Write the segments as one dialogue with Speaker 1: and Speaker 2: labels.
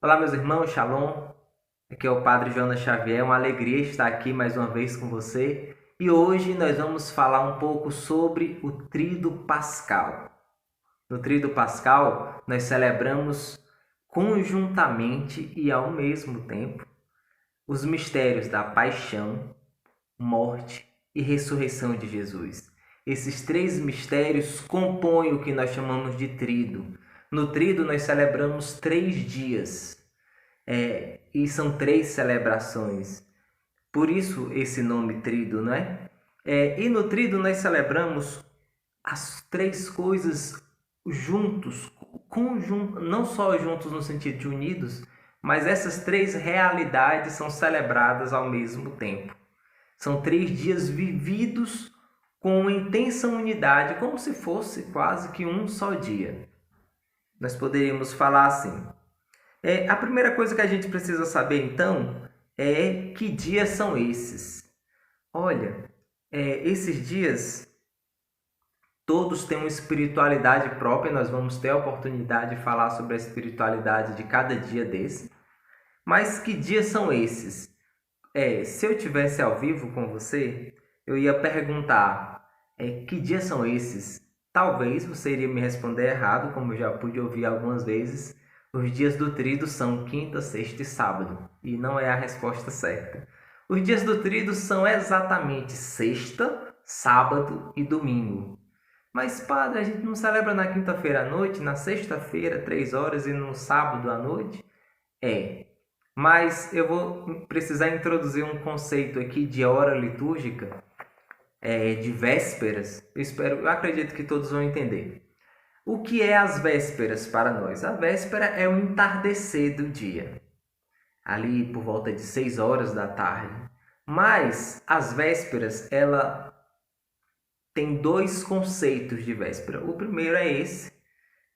Speaker 1: Olá, meus irmãos, Shalom. Aqui é o Padre Jonas Xavier. É uma alegria estar aqui mais uma vez com você. E hoje nós vamos falar um pouco sobre o Tríduo Pascal. No Tríduo Pascal, nós celebramos conjuntamente e ao mesmo tempo os mistérios da paixão, morte e ressurreição de Jesus. Esses três mistérios compõem o que nós chamamos de Tríduo. No Tríduo, nós celebramos 3 dias. E são 3 celebrações. Por isso esse nome Tríduo, não é? E no Tríduo nós celebramos as três coisas juntos, não só juntos no sentido de unidos, mas essas três realidades são celebradas ao mesmo tempo. São 3 dias vividos com uma intensa unidade, como se fosse quase que um só dia. Nós poderíamos falar assim. A primeira coisa que a gente precisa saber, então, é que dias são esses. Olha, esses dias todos têm uma espiritualidade própria. Nós vamos ter a oportunidade de falar sobre a espiritualidade de cada dia desse. Mas que dias são esses? Se eu tivesse ao vivo com você, eu ia perguntar, que dias são esses? Talvez você iria me responder errado, como eu já pude ouvir algumas vezes. Os dias do Tríduo são quinta, sexta e sábado, e não é a resposta certa. Os dias do Tríduo são exatamente sexta, sábado e domingo. Mas, padre, a gente não celebra na quinta-feira à noite, na sexta-feira, 3 horas, e no sábado à noite? Mas eu vou precisar introduzir um conceito aqui de hora litúrgica, de vésperas. Eu acredito que todos vão entender. O que é as vésperas para nós? A véspera é o entardecer do dia, ali por volta de 6 horas da tarde. Mas as vésperas, ela tem 2 conceitos de véspera. O primeiro é esse,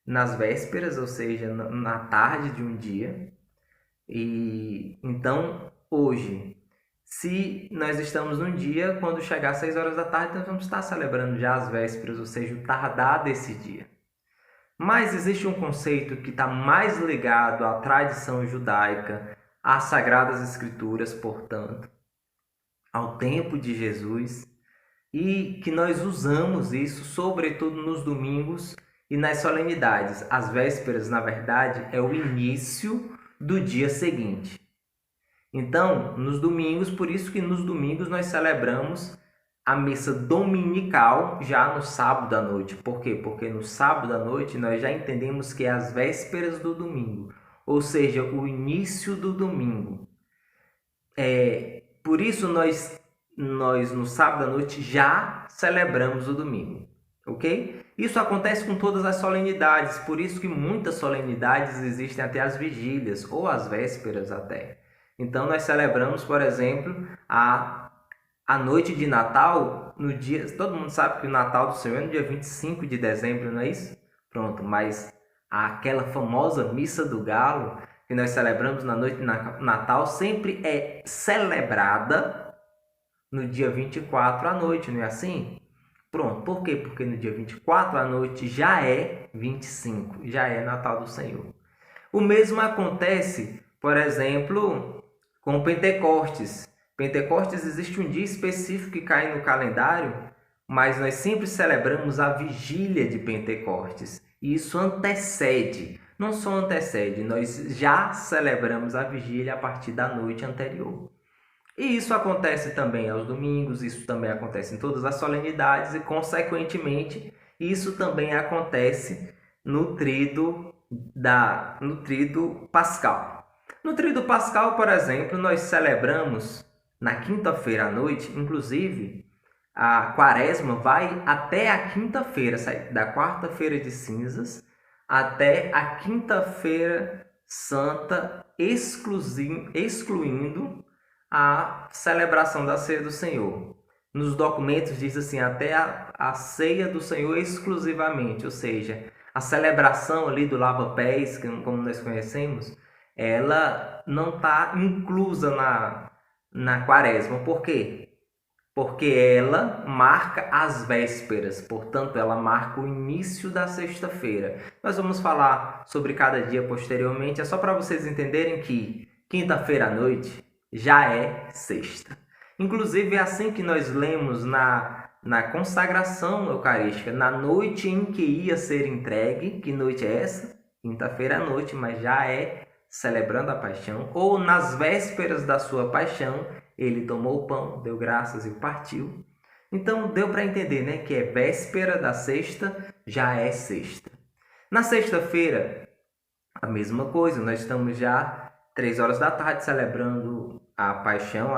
Speaker 1: nas vésperas, ou seja, na tarde de um dia. E então, hoje, se nós estamos num dia, quando chegar às 6 horas da tarde, nós vamos estar celebrando já as vésperas, ou seja, o tardar desse dia. Mas existe um conceito que está mais ligado à tradição judaica, às Sagradas Escrituras, portanto, ao tempo de Jesus, e que nós usamos isso, sobretudo nos domingos e nas solenidades. As vésperas, na verdade, é o início do dia seguinte. Então, nos domingos, por isso que nos domingos nós celebramos a missa dominical já no sábado à noite. Por quê? Porque no sábado à noite nós já entendemos que é as vésperas do domingo, ou seja, o início do domingo. Por isso nós no sábado à noite já celebramos o domingo, ok? Isso acontece com todas as solenidades, por isso que muitas solenidades existem até as vigílias ou as vésperas até. Então nós celebramos, por exemplo, a noite de Natal, no dia... Todo mundo sabe que o Natal do Senhor é no dia 25 de dezembro, não é isso? Pronto, mas aquela famosa Missa do Galo, que nós celebramos na noite de Natal, sempre é celebrada no dia 24 à noite, não é assim? Pronto, por quê? Porque no dia 24 à noite já é 25, já é Natal do Senhor. O mesmo acontece, por exemplo, com Pentecostes. Pentecostes existe um dia específico que cai no calendário, mas nós sempre celebramos a vigília de Pentecostes. E isso antecede, não só antecede, nós já celebramos a vigília a partir da noite anterior. E isso acontece também aos domingos, isso também acontece em todas as solenidades e, consequentemente, isso também acontece no Tríduo Pascal. No Tríduo Pascal, por exemplo, nós celebramos na quinta-feira à noite, inclusive, a quaresma vai até a quinta-feira, sai da quarta-feira de cinzas até a quinta-feira santa, excluindo a celebração da ceia do Senhor. Nos documentos diz assim, até a ceia do Senhor exclusivamente, ou seja, a celebração ali do lava-pés, como nós conhecemos, ela não está inclusa na quaresma. Por quê? porque ela marca as vésperas, portanto, ela marca o início da sexta-feira. Nós vamos falar sobre cada dia posteriormente, é só para vocês entenderem que quinta-feira à noite já é sexta. Inclusive, é assim que nós lemos na consagração eucarística, na noite em que ia ser entregue. Que noite é essa? Quinta-feira à noite, mas já é celebrando a paixão, ou nas vésperas da sua paixão, ele tomou o pão, deu graças e o partiu. Então deu para entender, né, que é véspera da sexta, já é sexta. Na sexta-feira, a mesma coisa, nós estamos já 3 horas da tarde celebrando a paixão,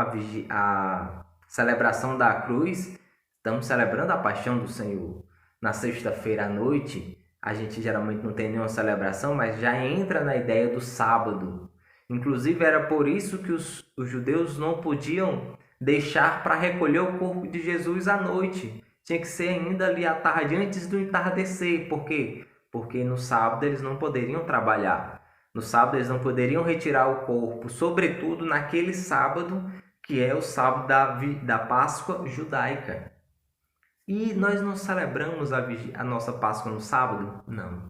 Speaker 1: a celebração da cruz. Estamos celebrando a paixão do Senhor. Na sexta-feira à noite, a gente geralmente não tem nenhuma celebração, mas já entra na ideia do sábado. Inclusive, era por isso que os judeus não podiam deixar para recolher o corpo de Jesus à noite. Tinha que ser ainda ali à tarde, antes do entardecer. Por quê? Porque no sábado eles não poderiam trabalhar. No sábado eles não poderiam retirar o corpo, sobretudo naquele sábado, que é o sábado da Páscoa judaica. E nós não celebramos a nossa Páscoa no sábado? Não.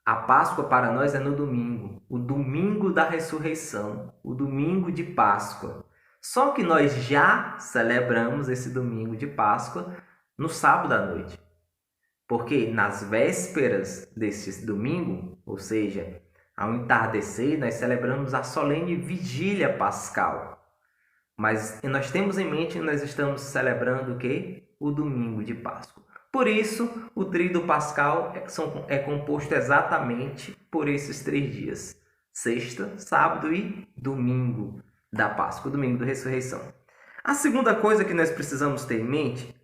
Speaker 1: A Páscoa para nós é no domingo, o domingo da ressurreição, o domingo de Páscoa. Só que nós já celebramos esse domingo de Páscoa no sábado à noite. Porque nas vésperas desse domingo, ou seja, ao entardecer, nós celebramos a solene vigília pascal. Mas nós temos em mente que nós estamos celebrando o quê? O domingo de Páscoa. Por isso, o tríduo pascal é composto exatamente por esses 3 dias. Sexta, sábado e domingo da Páscoa, domingo da ressurreição. A segunda coisa que nós precisamos ter em mente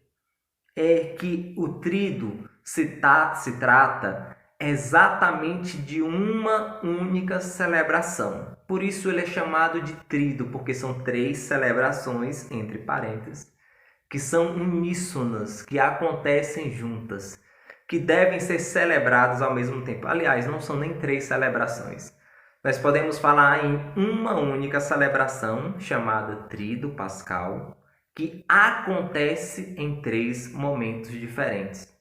Speaker 1: é que o tríduo se trata exatamente de uma única celebração. Por isso ele é chamado de tríduo, porque são 3 celebrações, entre parênteses, que são uníssonas, que acontecem juntas, que devem ser celebradas ao mesmo tempo. Aliás, não são nem 3 celebrações. Nós podemos falar em uma única celebração, chamada Tríduo Pascal, que acontece em 3 momentos diferentes.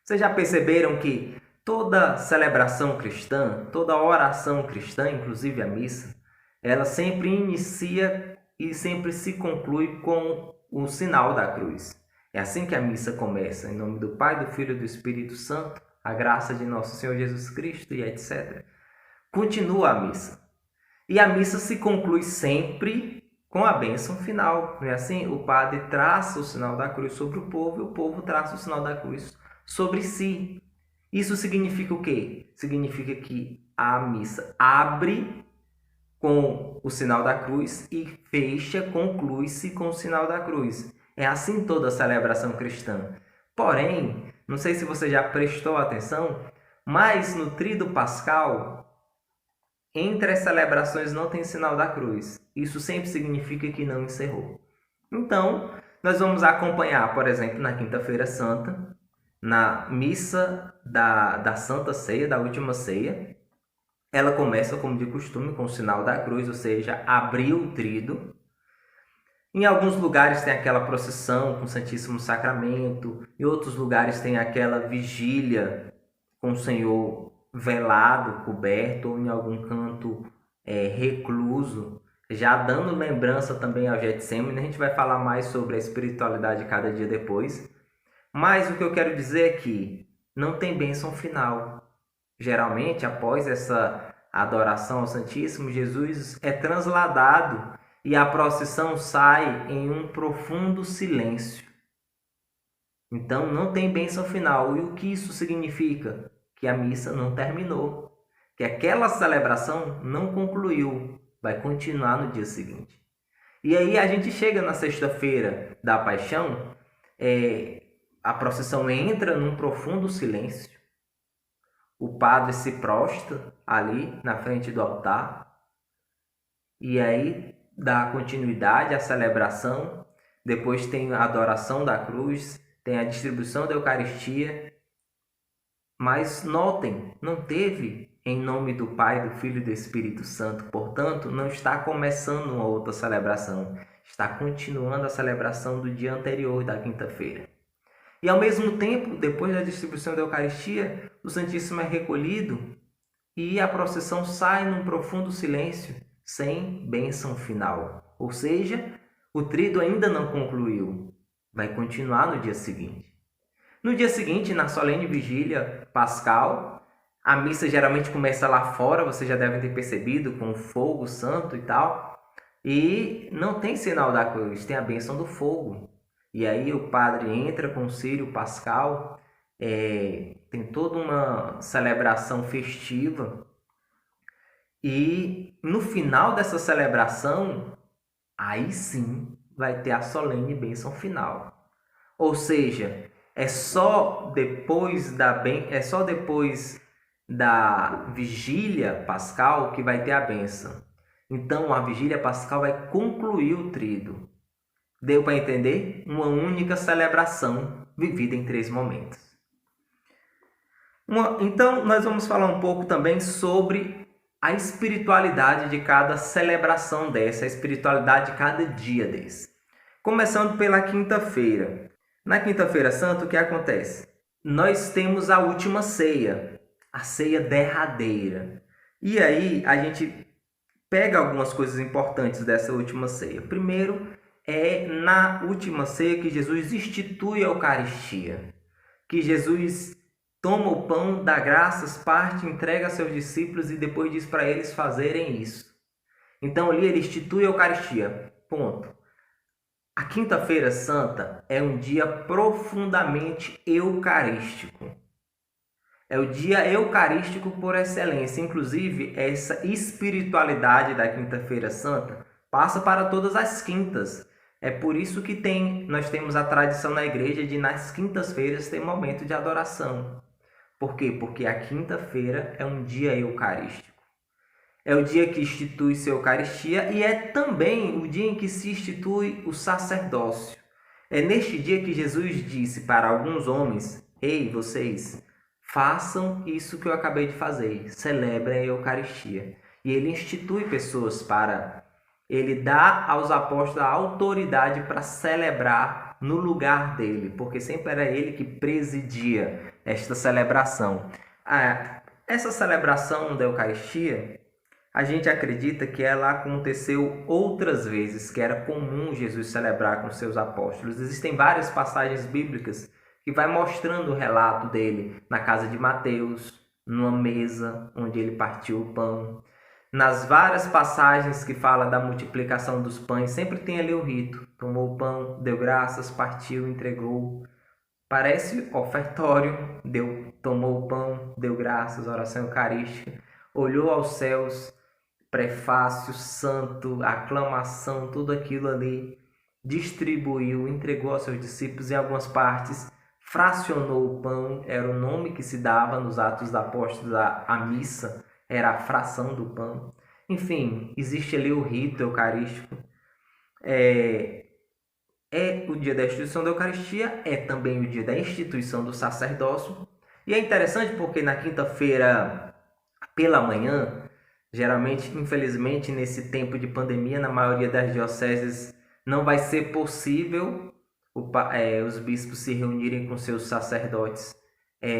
Speaker 1: Vocês já perceberam que toda celebração cristã, toda oração cristã, inclusive a missa, ela sempre inicia e sempre se conclui com o sinal da cruz. É assim que a missa começa, em nome do Pai, do Filho e do Espírito Santo, a graça de nosso Senhor Jesus Cristo e etc. Continua a missa. E a missa se conclui sempre com a bênção final. Não é assim? O padre traça o sinal da cruz sobre o povo e o povo traça o sinal da cruz sobre si. Isso significa o quê? Significa que a missa abre com o sinal da cruz e fecha, conclui-se com o sinal da cruz. É assim toda a celebração cristã. Porém, não sei se você já prestou atenção, mas no tríduo pascal, entre as celebrações não tem sinal da cruz. Isso sempre significa que não encerrou. Então, nós vamos acompanhar, por exemplo, na Quinta-feira Santa, na missa da Santa Ceia, da Última Ceia. Ela começa, como de costume, com o sinal da cruz, ou seja, abriu o tríduo. Em alguns lugares tem aquela procissão com o Santíssimo Sacramento, em outros lugares tem aquela vigília com o Senhor velado, coberto, ou em algum canto recluso, já dando lembrança também ao Getsêmani. A gente vai falar mais sobre a espiritualidade cada dia depois. Mas o que eu quero dizer é que não tem bênção final. Geralmente, após essa adoração ao Santíssimo, Jesus é transladado e a procissão sai em um profundo silêncio. Então, não tem bênção final. E o que isso significa? Que a missa não terminou. Que aquela celebração não concluiu. Vai continuar no dia seguinte. E aí a gente chega na sexta-feira da Paixão, a procissão entra num profundo silêncio. O padre se prostra ali na frente do altar e aí dá continuidade à celebração. Depois tem a adoração da cruz, tem a distribuição da Eucaristia. Mas notem, não teve em nome do Pai, do Filho e do Espírito Santo. Portanto, não está começando uma outra celebração. está continuando a celebração do dia anterior da quinta-feira. E ao mesmo tempo, depois da distribuição da Eucaristia, o Santíssimo é recolhido e a procissão sai num profundo silêncio, sem bênção final. Ou seja, o tríduo ainda não concluiu, vai continuar no dia seguinte. No dia seguinte, na solene vigília pascal, a missa geralmente começa lá fora, vocês já devem ter percebido, com o fogo santo e tal. E não tem sinal da cruz, tem a bênção do fogo. E aí o padre entra com o círio pascal, tem toda uma celebração festiva. E no final dessa celebração, aí sim vai ter a solene bênção final. Ou seja, é só depois da vigília pascal que vai ter a bênção. Então a vigília pascal vai concluir o tríduo. Deu para entender? Uma única celebração vivida em 3 momentos. Então nós vamos falar um pouco também sobre a espiritualidade de cada celebração dessa, a espiritualidade de cada dia desse. Começando pela quinta-feira. Na quinta-feira santa, o que acontece? Nós temos a última ceia, a ceia derradeira. E aí a gente pega algumas coisas importantes dessa última ceia. Primeiro, é na última ceia que Jesus institui a Eucaristia, que Jesus toma o pão, dá graças, parte, entrega a seus discípulos e depois diz para eles fazerem isso. Então ali ele institui a Eucaristia, ponto. A quinta-feira santa é um dia profundamente eucarístico. É o dia eucarístico por excelência. Inclusive, essa espiritualidade da quinta-feira santa passa para todas as quintas. É por isso que nós temos a tradição na igreja de nas quintas-feiras ter momento de adoração. Por quê? Porque a quinta-feira é um dia eucarístico. É o dia que institui-se a Eucaristia e é também o dia em que se institui o sacerdócio. É neste dia que Jesus disse para alguns homens: ei, vocês, façam isso que eu acabei de fazer, celebrem a Eucaristia. E ele institui pessoas ele dá aos apóstolos a autoridade para celebrar no lugar dele, porque sempre era ele que presidia esta celebração. Essa celebração da Eucaristia, a gente acredita que ela aconteceu outras vezes, que era comum Jesus celebrar com seus apóstolos. Existem várias passagens bíblicas que vai mostrando o relato dele na casa de Mateus, numa mesa onde ele partiu o pão. Nas várias passagens que fala da multiplicação dos pães, sempre tem ali o rito. Tomou o pão, deu graças, partiu, entregou. Parece ofertório, tomou o pão, deu graças, oração eucarística. Olhou aos céus, prefácio, santo, aclamação, tudo aquilo ali. Distribuiu, entregou aos seus discípulos em algumas partes. Fracionou o pão, era o nome que se dava nos Atos dos Apóstolos, a missa. Era a fração do pão. Enfim, existe ali o rito eucarístico. É o dia da instituição da Eucaristia, é também o dia da instituição do sacerdócio. E é interessante porque na quinta-feira, pela manhã, geralmente, infelizmente, nesse tempo de pandemia, na maioria das dioceses, não vai ser possível os bispos se reunirem com seus sacerdotes.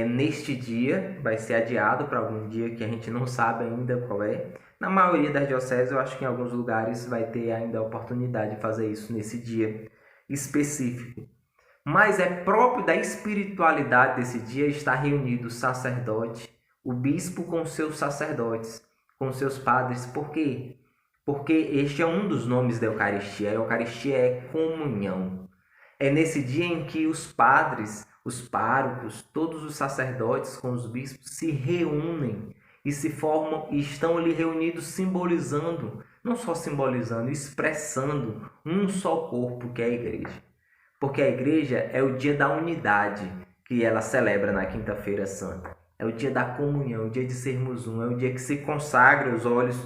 Speaker 1: Neste dia, vai ser adiado para algum dia que a gente não sabe ainda qual é. Na maioria das dioceses, eu acho que em alguns lugares vai ter ainda a oportunidade de fazer isso nesse dia específico. Mas é próprio da espiritualidade desse dia estar reunido o sacerdote, o bispo com seus sacerdotes, com seus padres. Por quê? Porque este é um dos nomes da Eucaristia. A Eucaristia é comunhão. É nesse dia em que os padres, os párocos, todos os sacerdotes com os bispos se reúnem e se formam e estão ali reunidos simbolizando, não só simbolizando, expressando um só corpo que é a igreja. Porque a igreja é o dia da unidade que ela celebra na quinta-feira santa. É o dia da comunhão, o dia de sermos um, é o dia que se consagra os olhos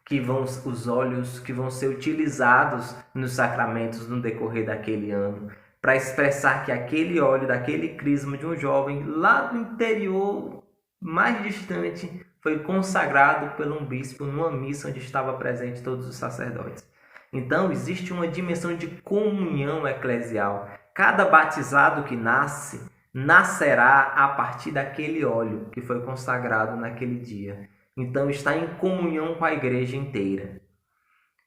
Speaker 1: que vão ser utilizados nos sacramentos no decorrer daquele ano, para expressar que aquele óleo daquele crisma de um jovem lá do interior mais distante foi consagrado por um bispo numa missa onde estava presente todos os sacerdotes. Então, existe uma dimensão de comunhão eclesial. Cada batizado que nasce, nascerá a partir daquele óleo que foi consagrado naquele dia. Então, está em comunhão com a igreja inteira.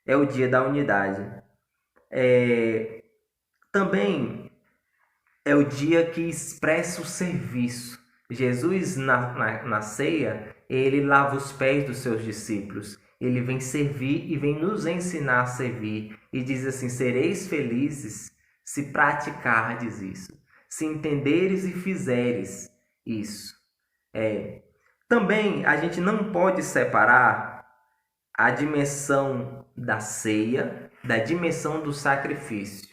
Speaker 1: É o dia da unidade. Também é o dia que expressa o serviço. Jesus, na ceia, ele lava os pés dos seus discípulos. Ele vem servir e vem nos ensinar a servir. E diz assim: sereis felizes se praticardes isso, se entenderes e fizeres isso. Também a gente não pode separar a dimensão da ceia da dimensão do sacrifício.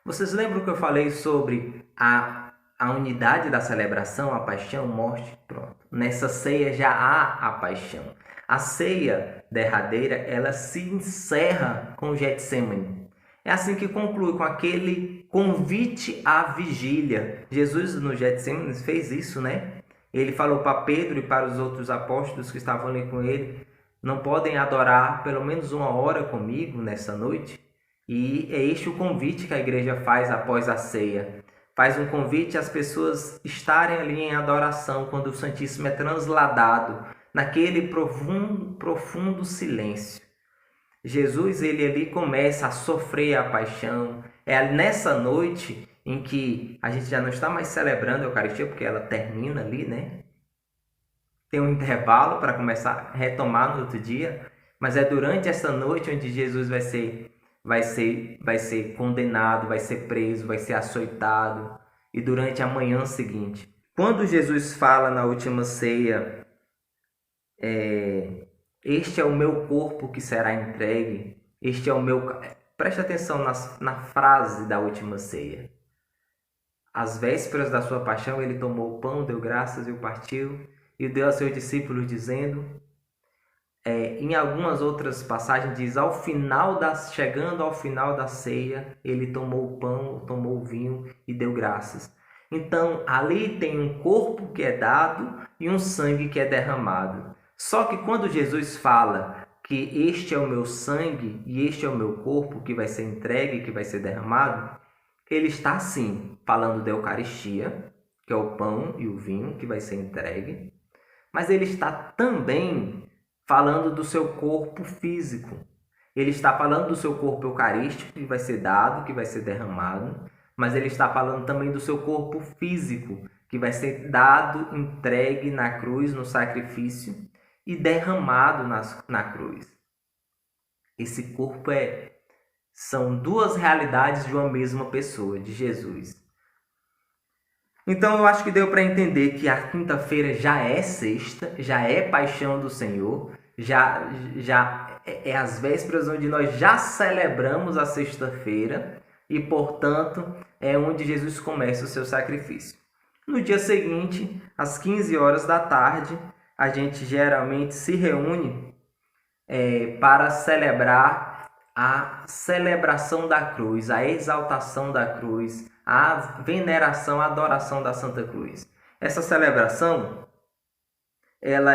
Speaker 1: Vocês lembram que eu falei sobre a unidade da celebração, a paixão, morte? Pronto. Nessa ceia já há a paixão. A ceia derradeira, ela se encerra com o Getsemane. É assim que conclui, com aquele convite à vigília. Jesus no Getsemane fez isso, né? Ele falou para Pedro e para os outros apóstolos que estavam ali com ele: não podem adorar pelo menos 1 hora comigo nessa noite? E é este o convite que a igreja faz após a ceia. Faz um convite às pessoas estarem ali em adoração quando o Santíssimo é transladado, naquele profundo silêncio. Jesus, ele ali começa a sofrer a paixão. É nessa noite em que a gente já não está mais celebrando a Eucaristia, porque ela termina ali, né? Tem um intervalo para começar a retomar no outro dia, mas é durante essa noite onde Jesus vai ser condenado, vai ser preso, vai ser açoitado, e durante a manhã seguinte. Quando Jesus fala na última ceia, este é o meu corpo que será entregue, este é o meu... Preste atenção na frase da última ceia. Às vésperas da sua paixão, ele tomou o pão, deu graças e o partiu, e o deu a seus discípulos, dizendo... em algumas outras passagens diz, chegando ao final da ceia, ele tomou o pão, tomou o vinho e deu graças. Então, ali tem um corpo que é dado e um sangue que é derramado. Só que quando Jesus fala que este é o meu sangue e este é o meu corpo que vai ser entregue, que vai ser derramado, ele está sim falando da Eucaristia, que é o pão e o vinho que vai ser entregue, mas ele está também falando do seu corpo físico. Ele está falando do seu corpo eucarístico, que vai ser dado, que vai ser derramado, mas ele está falando também do seu corpo físico, que vai ser dado, entregue na cruz, no sacrifício, e derramado na cruz. Esse corpo são duas realidades de uma mesma pessoa, de Jesus. Então eu acho que deu para entender que a quinta-feira já é sexta, já é paixão do Senhor, já é as vésperas onde nós já celebramos a sexta-feira e, portanto, é onde Jesus começa o seu sacrifício. No dia seguinte, às 15 horas da tarde, a gente geralmente se reúne para celebrar a celebração da cruz, a exaltação da cruz, a veneração, a adoração da Santa Cruz. Essa celebração, ela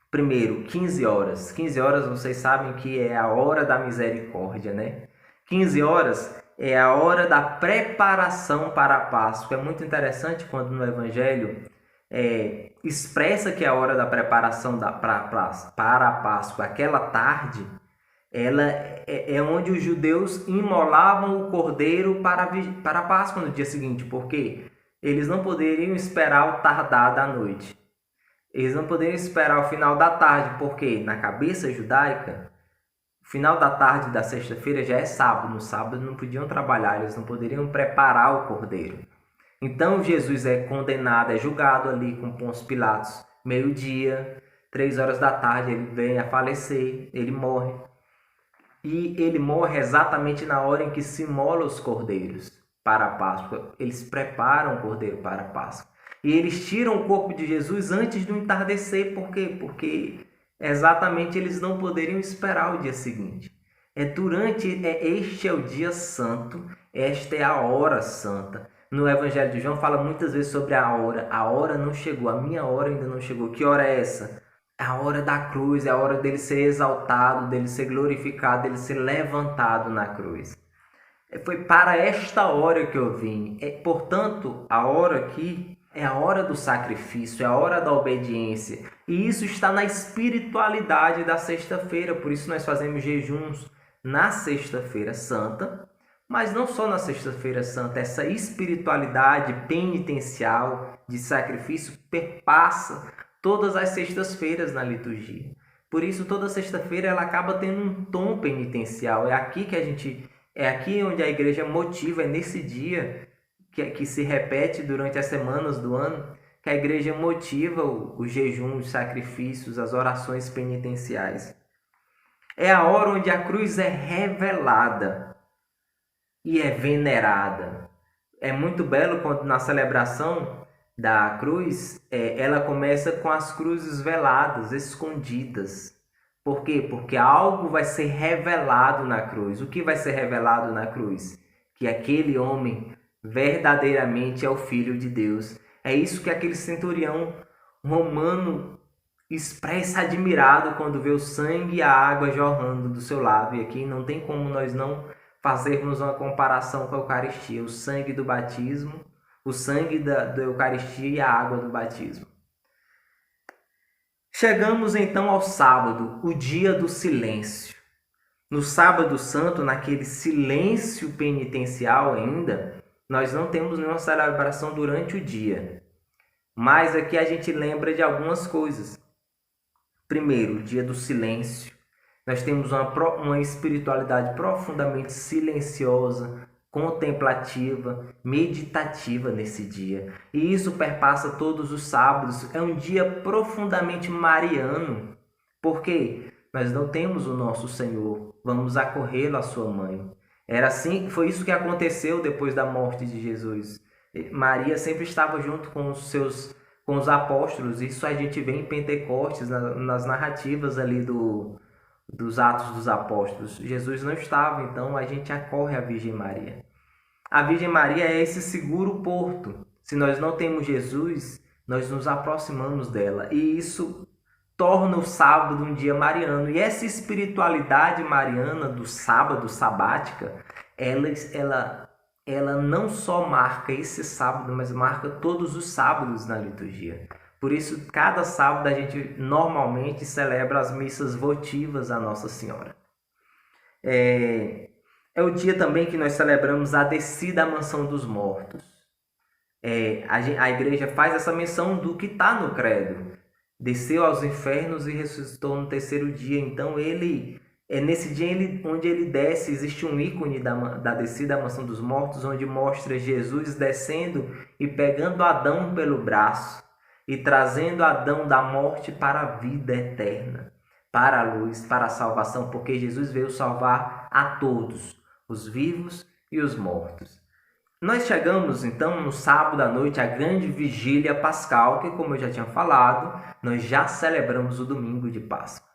Speaker 1: primeiro, 15 horas. 15 horas, vocês sabem que é a hora da misericórdia, né? 15 horas é a hora da preparação para a Páscoa. É muito interessante quando no Evangelho expressa que é a hora da preparação para a Páscoa. Aquela tarde, ela é onde os judeus imolavam o cordeiro para a Páscoa no dia seguinte, porque eles não poderiam esperar o tardar da noite. Eles não poderiam esperar o final da tarde, porque na cabeça judaica, o final da tarde da sexta-feira já é sábado. No sábado não podiam trabalhar, eles não poderiam preparar o cordeiro. Então Jesus é condenado, é julgado ali com Pôncio Pilatos, meio-dia, 3 horas da tarde, ele vem a falecer, ele morre. E ele morre exatamente na hora em que se imola os cordeiros para a Páscoa. Eles preparam o cordeiro para a Páscoa. E eles tiram o corpo de Jesus antes do entardecer. Por quê? Porque exatamente eles não poderiam esperar o dia seguinte. Este é o dia santo, esta é a hora santa. No Evangelho de João fala muitas vezes sobre a hora. A hora não chegou, a minha hora ainda não chegou. Que hora é essa? A hora da cruz é a hora dele ser exaltado, dele ser glorificado, dele ser levantado na cruz. Foi para esta hora que eu vim. Portanto, a hora aqui é a hora do sacrifício, é a hora da obediência. E isso está na espiritualidade da sexta-feira. Por isso nós fazemos jejuns na sexta-feira santa. Mas não só na sexta-feira santa. Essa espiritualidade penitencial de sacrifício perpassa todas as sextas-feiras na liturgia. Por isso, toda sexta-feira ela acaba tendo um tom penitencial. É aqui onde a igreja motiva, é nesse dia que se repete durante as semanas do ano, que a igreja motiva o jejum, os sacrifícios, as orações penitenciais. É a hora onde a cruz é revelada e é venerada. É muito belo quando na celebração da cruz, ela começa com as cruzes veladas, escondidas. Por quê? Porque algo vai ser revelado na cruz. O que vai ser revelado na cruz? Que aquele homem verdadeiramente é o Filho de Deus. É isso que aquele centurião romano expressa admirado quando vê o sangue e a água jorrando do seu lado. E aqui não tem como nós não fazermos uma comparação com a Eucaristia. O sangue do batismo, o sangue da Eucaristia e a água do batismo. Chegamos então ao sábado, o dia do silêncio. No sábado santo, naquele silêncio penitencial ainda, nós não temos nenhuma celebração durante o dia. Mas aqui a gente lembra de algumas coisas. Primeiro, o dia do silêncio. Nós temos uma espiritualidade profundamente silenciosa, contemplativa, meditativa nesse dia. E isso perpassa todos os sábados. É um dia profundamente mariano. Por quê? Nós não temos o nosso Senhor. Vamos acorrê-lo à sua mãe. Foi isso que aconteceu depois da morte de Jesus. Maria sempre estava junto com os apóstolos. Isso a gente vê em Pentecostes, nas narrativas ali dos Atos dos Apóstolos. Jesus não estava, então a gente acorre à Virgem Maria. A Virgem Maria é esse seguro porto. Se nós não temos Jesus, nós nos aproximamos dela. E isso torna o sábado um dia mariano. E essa espiritualidade mariana do sábado, sabática, ela não só marca esse sábado, mas marca todos os sábados na liturgia. Por isso, cada sábado a gente normalmente celebra as missas votivas à Nossa Senhora. É o dia também que nós celebramos a descida à mansão dos mortos. A igreja faz essa menção do que está no credo. Desceu aos infernos e ressuscitou no terceiro dia. Então, nesse dia onde ele desce, existe um ícone da descida à mansão dos mortos, onde mostra Jesus descendo e pegando Adão pelo braço e trazendo Adão da morte para a vida eterna, para a luz, para a salvação, porque Jesus veio salvar a todos, os vivos e os mortos. Nós chegamos então no sábado à noite, a grande vigília pascal, que, como eu já tinha falado, nós já celebramos o domingo de Páscoa.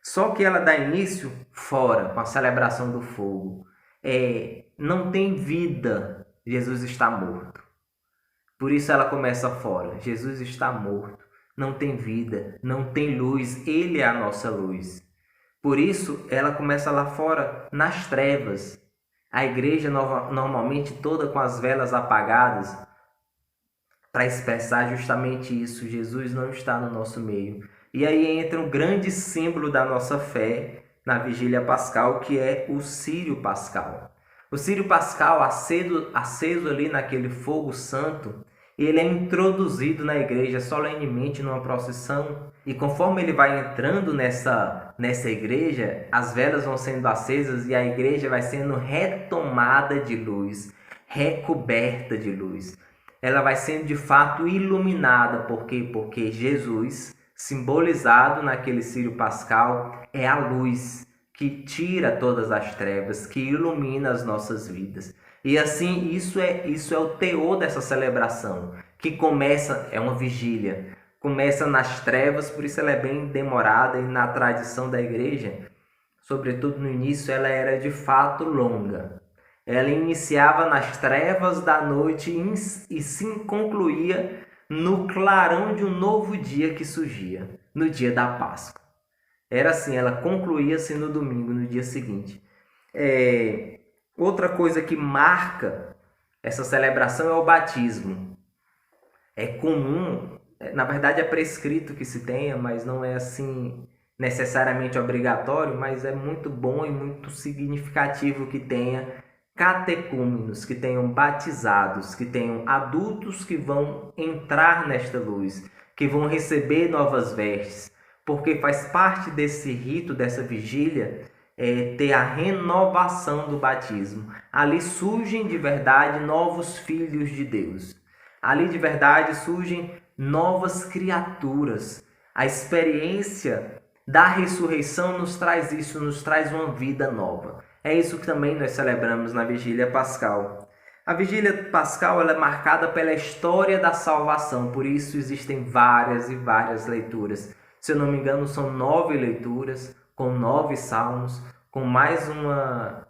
Speaker 1: Só que ela dá início fora, com a celebração do fogo. Não tem vida, Jesus está morto. Por isso ela começa fora. Jesus está morto, não tem vida, não tem luz, Ele é a nossa luz. Por isso ela começa lá fora, nas trevas. A igreja normalmente toda com as velas apagadas, para expressar justamente isso. Jesus não está no nosso meio. E aí entra um grande símbolo da nossa fé na vigília pascal, que é o círio pascal. O círio pascal, aceso ali naquele fogo santo, ele é introduzido na igreja solenemente numa procissão. E conforme ele vai entrando nessa igreja, as velas vão sendo acesas e a igreja vai sendo retomada de luz, recoberta de luz. Ela vai sendo de fato iluminada. Por quê? Porque Jesus, simbolizado naquele círio pascal, é a luz que tira todas as trevas, que ilumina as nossas vidas. E assim, isso é o teor dessa celebração, que é uma vigília, começa nas trevas, por isso ela é bem demorada, e na tradição da igreja, sobretudo no início, ela era de fato longa. Ela iniciava nas trevas da noite e se concluía no clarão de um novo dia que surgia. no dia da Páscoa. Era assim, ela concluía-se no domingo, no dia seguinte. Outra coisa que marca essa celebração é o batismo. É comum, na verdade é prescrito que se tenha, mas não é assim necessariamente obrigatório, mas é muito bom e muito significativo que tenha catecúmenos, que tenham batizados, que tenham adultos que vão entrar nesta luz, que vão receber novas vestes, porque faz parte desse rito, dessa vigília, ter a renovação do batismo. Ali surgem de verdade novos filhos de Deus. Ali de verdade surgem novas criaturas. A experiência da ressurreição nos traz isso, nos traz uma vida nova. É isso que também nós celebramos na Vigília Pascal. A Vigília Pascal ela é marcada pela história da salvação, por isso existem várias e várias leituras. Se eu não me engano, são 9 leituras, com 9 salmos, com mais uma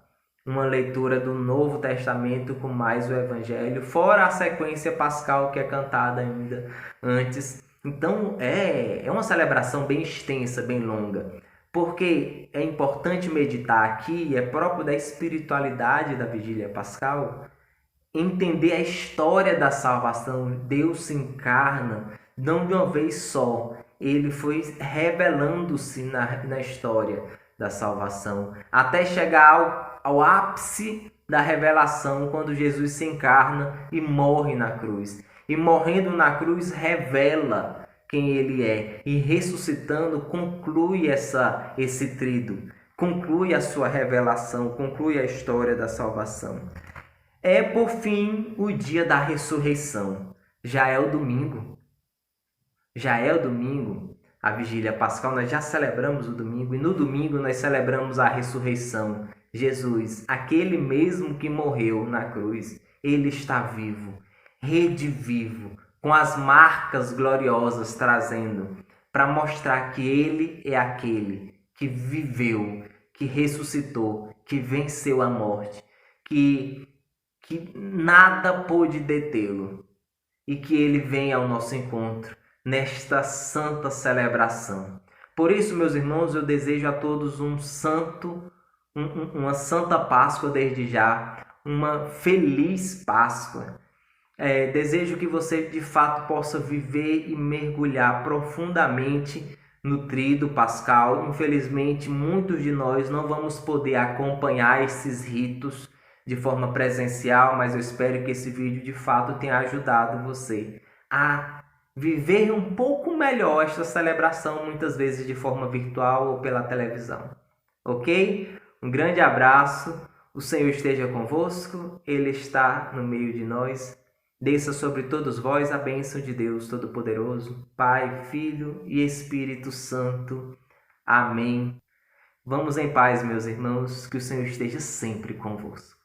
Speaker 1: leitura do Novo Testamento, com mais o Evangelho, fora a sequência pascal que é cantada ainda antes. Então é uma celebração bem extensa, bem longa, porque é importante meditar aqui, é próprio da espiritualidade da Vigília Pascal, entender a história da salvação. Deus se encarna, não de uma vez só, ele foi revelando-se na história da salvação, até chegar ao ápice da revelação, quando Jesus se encarna e morre na cruz. E morrendo na cruz revela quem ele é, e ressuscitando conclui esse trido, conclui a sua revelação, conclui a história da salvação. É, por fim, o dia da ressurreição. Já é o domingo. A Vigília Pascal, nós já celebramos o domingo, e no domingo nós celebramos a ressurreição. Jesus, aquele mesmo que morreu na cruz, ele está vivo, redivivo, com as marcas gloriosas trazendo, para mostrar que ele é aquele que viveu, que ressuscitou, que venceu a morte, que nada pôde detê-lo, e que ele vem ao nosso encontro nesta santa celebração. Por isso, meus irmãos, eu desejo a todos uma santa Páscoa desde já, uma feliz Páscoa. Desejo que você de fato possa viver e mergulhar profundamente no trido pascal. Infelizmente, muitos de nós não vamos poder acompanhar esses ritos de forma presencial, mas eu espero que esse vídeo de fato tenha ajudado você a viver um pouco melhor esta celebração, muitas vezes de forma virtual ou pela televisão. Ok? Um grande abraço, o Senhor esteja convosco, Ele está no meio de nós. Desça sobre todos vós a bênção de Deus Todo-Poderoso, Pai, Filho e Espírito Santo. Amém. Vamos em paz, meus irmãos, que o Senhor esteja sempre convosco.